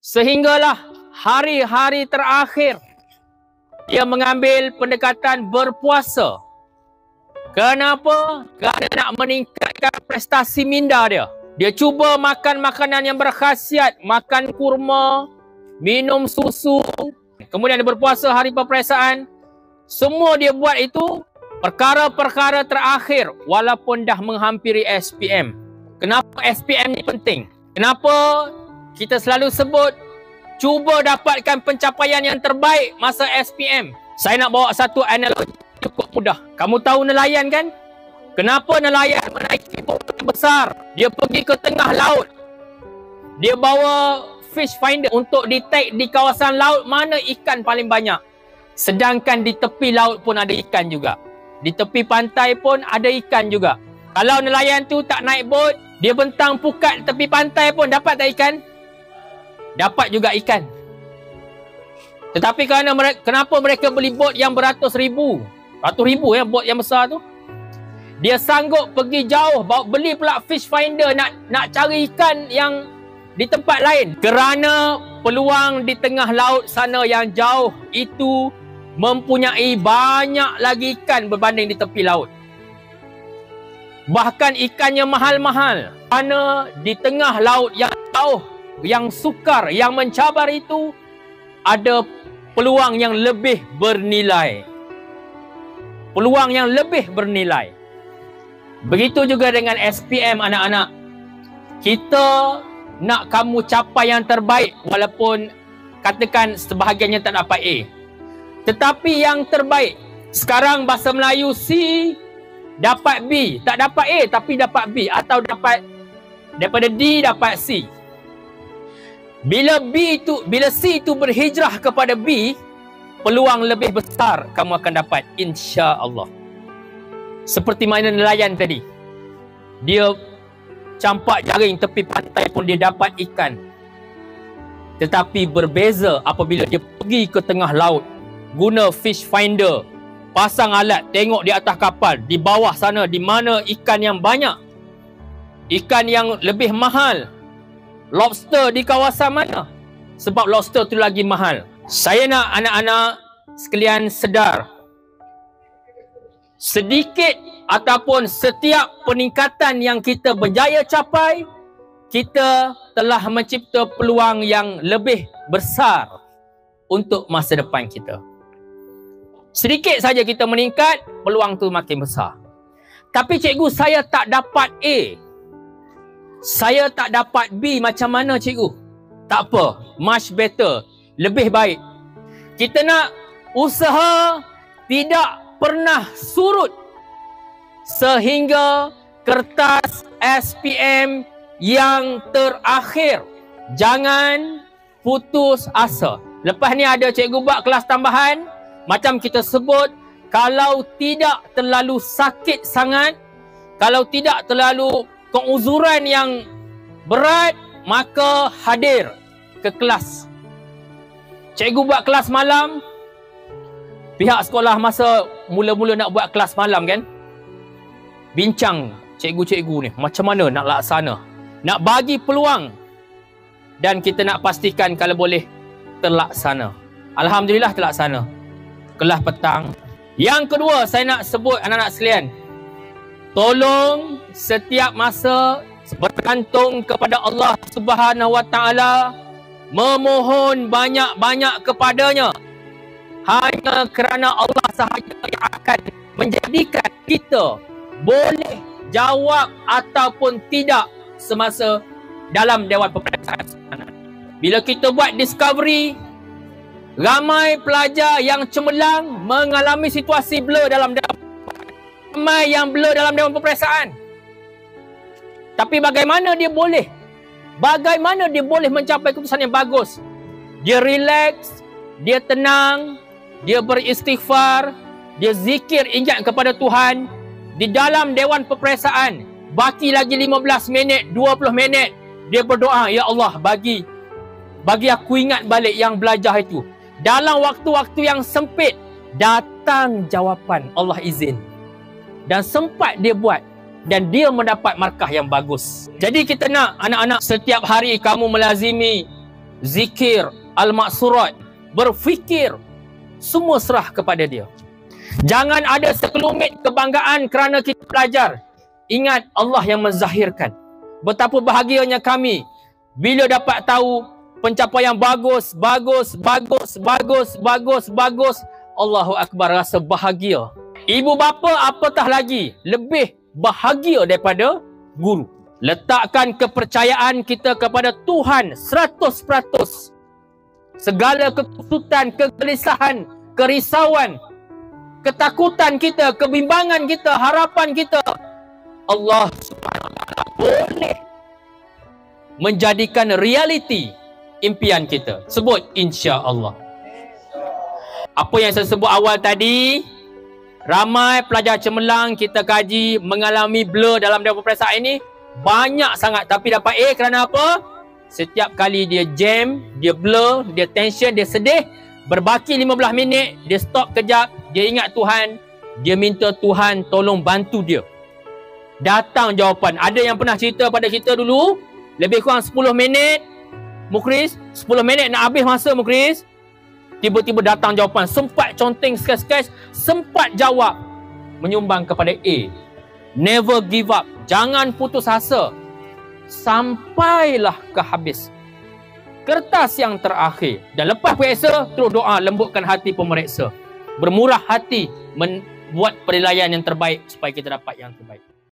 Sehinggalah hari-hari terakhir dia mengambil pendekatan berpuasa. Kenapa? Kerana nak meningkatkan prestasi minda dia. Dia cuba makan makanan yang berkhasiat, makan kurma, minum susu. Kemudian dia berpuasa hari peperiksaan. Semua dia buat itu perkara-perkara terakhir walaupun dah menghampiri SPM. Kenapa SPM ni penting? Kenapa kita selalu sebut cuba dapatkan pencapaian yang terbaik masa SPM? Saya nak bawa satu analogi cukup mudah. Kamu tahu nelayan kan? Kenapa nelayan menaiki bot besar? Dia pergi ke tengah laut. Dia bawa fish finder untuk detect di kawasan laut mana ikan paling banyak. Sedangkan di tepi laut pun ada ikan juga. Di tepi pantai pun ada ikan juga. Kalau nelayan tu tak naik bot, dia bentang pukat tepi pantai pun dapat tak ikan? Dapat juga ikan. Tetapi kenapa mereka beli bot yang beratus ribu ya, bot yang besar tu? Dia sanggup pergi jauh, beli pula fish finder nak cari ikan yang di tempat lain. Kerana peluang di tengah laut sana yang jauh itu mempunyai banyak lagi ikan berbanding di tepi laut. Bahkan ikannya mahal-mahal. Kerana di tengah laut yang jauh, yang sukar, yang mencabar itu ada peluang yang lebih bernilai. Peluang yang lebih bernilai. Begitu juga dengan SPM anak-anak. Kita nak kamu capai yang terbaik walaupun katakan sebahagiannya tak dapat A. Tetapi yang terbaik. Sekarang bahasa Melayu C dapat B. Tak dapat A tapi dapat B. Atau dapat daripada D dapat C. Bila C itu berhijrah kepada B, peluang lebih besar kamu akan dapat, insya-Allah. Seperti mana nelayan tadi. Dia campak jaring tepi pantai pun dia dapat ikan. Tetapi berbeza apabila dia pergi ke tengah laut, guna fish finder, pasang alat, tengok di atas kapal, di bawah sana di mana ikan yang banyak, ikan yang lebih mahal, lobster di kawasan mana. Sebab lobster tu lagi mahal. Saya nak anak-anak sekalian sedar, sedikit ataupun setiap peningkatan yang kita berjaya capai, kita telah mencipta peluang yang lebih besar untuk masa depan kita. Sedikit saja kita meningkat, peluang tu makin besar. Tapi cikgu, saya tak dapat A, saya tak dapat B, macam mana cikgu? Tak apa, much better, lebih baik. Kita nak usaha tidak pernah surut sehingga kertas SPM yang terakhir. Jangan putus asa. Lepas ni ada cikgu buat kelas tambahan. Macam kita sebut, kalau tidak terlalu sakit sangat, kalau tidak terlalu keuzuran yang berat, maka hadir ke kelas. Cikgu buat kelas malam. Pihak sekolah masa mula-mula nak buat kelas malam kan, bincang cikgu-cikgu ni macam mana nak laksana, nak bagi peluang, dan kita nak pastikan kalau boleh terlaksana. Alhamdulillah terlaksana. Kelas petang. Yang kedua saya nak sebut anak-anak sekalian, tolong setiap masa bergantung kepada Allah Subhanahu Wa Taala, memohon banyak-banyak kepadanya. Hanya kerana Allah sahaja yang akan menjadikan kita boleh jawab ataupun tidak semasa dalam Dewan Peperiksaan. Bila kita buat discovery, ramai pelajar yang cemerlang mengalami situasi blur dalam Dewan. Ramai yang blur dalam Dewan Peperiksaan. Tapi bagaimana dia boleh mencapai keputusan yang bagus? Dia relax, dia tenang, dia beristighfar, dia zikir, ingat kepada Tuhan. Di dalam Dewan Peperiksaan, baki lagi 15 minit, 20 minit, dia berdoa, ya Allah, bagi aku ingat balik yang belajar itu. Dalam waktu-waktu yang sempit, datang jawapan, Allah izin. Dan sempat dia buat, dan dia mendapat markah yang bagus. Jadi kita nak anak-anak setiap hari kamu melazimi zikir, al-maksurat, berfikir, semua serah kepada dia. Jangan ada sekelumit kebanggaan kerana kita belajar. Ingat Allah yang menzahirkan. Betapa bahagianya kami bila dapat tahu pencapaian bagus. Allahu Akbar, rasa bahagia. Ibu bapa apatah lagi lebih bahagia daripada guru. Letakkan kepercayaan kita kepada Tuhan 100%. Segala kekusutan, kegelisahan, kerisauan, ketakutan kita, kebimbangan kita, harapan kita, Allah Subhanahu Wa Taala boleh menjadikan realiti impian kita. Sebut insya-Allah. Apa yang saya sebut awal tadi, ramai pelajar cemerlang kita kaji mengalami blur dalam peperiksaan ini banyak sangat, tapi dapat A kerana apa? Setiap kali dia jam, dia blur, dia tension, dia sedih, berbaki 15 minit, dia stop kejap, dia ingat Tuhan, dia minta Tuhan tolong bantu dia. Datang jawapan. Ada yang pernah cerita pada kita dulu, lebih kurang 10 minit, Mukris, 10 minit nak habis masa Mukris, tiba-tiba datang jawapan. Sempat conteng sketch-sketch, sempat jawab, menyumbang kepada A. Never give up. Jangan putus asa. Sampailah ke habis. Kertas yang terakhir. Dan lepas periksa, terus doa lembutkan hati pemeriksa. Bermurah hati membuat penilaian yang terbaik supaya kita dapat yang terbaik.